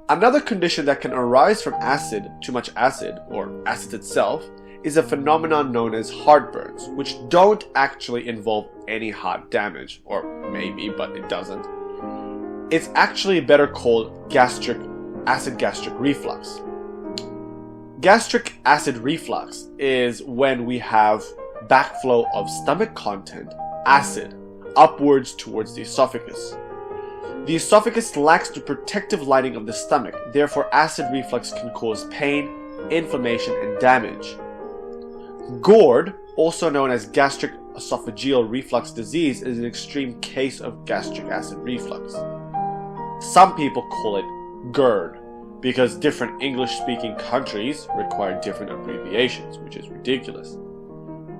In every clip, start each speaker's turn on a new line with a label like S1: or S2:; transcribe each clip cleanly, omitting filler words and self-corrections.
S1: Another condition that can arise from too much acid, or acid itself, is a phenomenon known as heartburns, which don't actually involve any heart damage, or maybe, but it doesn't. It's actually better called acid gastric reflux. Gastric acid reflux is when we have backflow of stomach content, acid, upwards towards the esophagus. The esophagus lacks the protective lining of the stomach, therefore acid reflux can cause pain, inflammation, and damage. GORD, also known as gastric esophageal reflux disease, is an extreme case of gastric acid reflux. Some people call it GERD because different English-speaking countries require different abbreviations, which is ridiculous.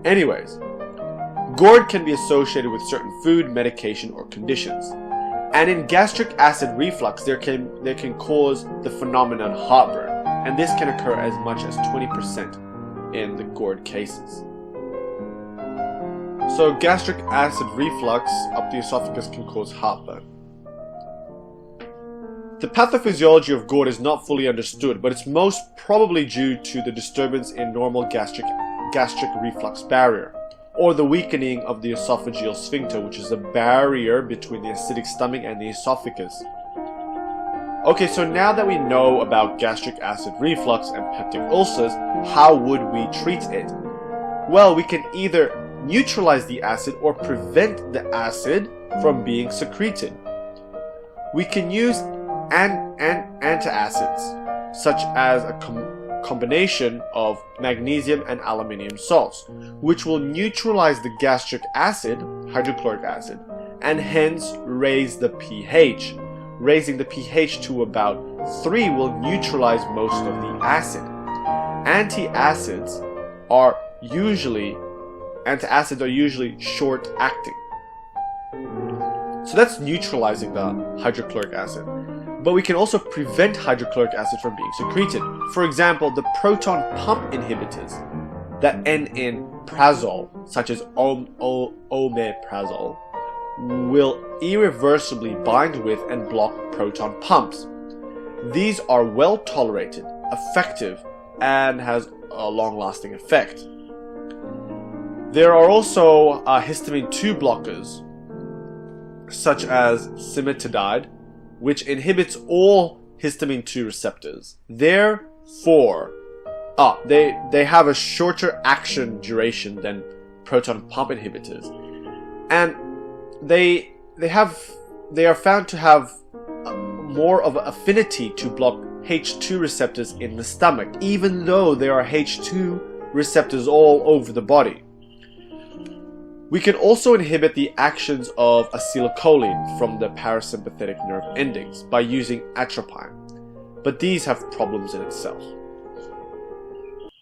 S1: Anyways, GORD can be associated with certain food, medication, or conditions. And in gastric acid reflux, they can cause the phenomenon heartburn, and this can occur as much as 20% in the GORD cases. So gastric acid reflux up the esophagus can cause heartburn. The pathophysiology of GORD is not fully understood, but it's most probably due to the disturbance in normal gastric reflux barrier, or the weakening of the esophageal sphincter, which is the barrier between the acidic stomach and the esophagus. Okay, so now that we know about gastric acid reflux and peptic ulcers, how would we treat it? Well, we can either neutralize the acid or prevent the acid from being secreted. We can use antacids, such as a combination of magnesium and aluminium salts, which will neutralize the gastric acid, hydrochloric acid, and hence raise the pH. Raising the pH to about 3 will neutralize most of the acid. Antacids are usually short-acting. So that's neutralizing the hydrochloric acid. But we can also prevent hydrochloric acid from being secreted. For example, the proton pump inhibitors that end in prazole, such as omeprazole, will irreversibly bind with and block proton pumps. These are well tolerated, effective, and has a long-lasting effect. There are also histamine 2 blockers, such as cimetidine, which inhibits all histamine 2 receptors. Therefore, they have a shorter action duration than proton pump inhibitors, and they are found to have more of an affinity to block H2 receptors in the stomach, even though there are H2 receptors all over the body. We can also inhibit the actions of acetylcholine from the parasympathetic nerve endings by using atropine, but these have problems in itself.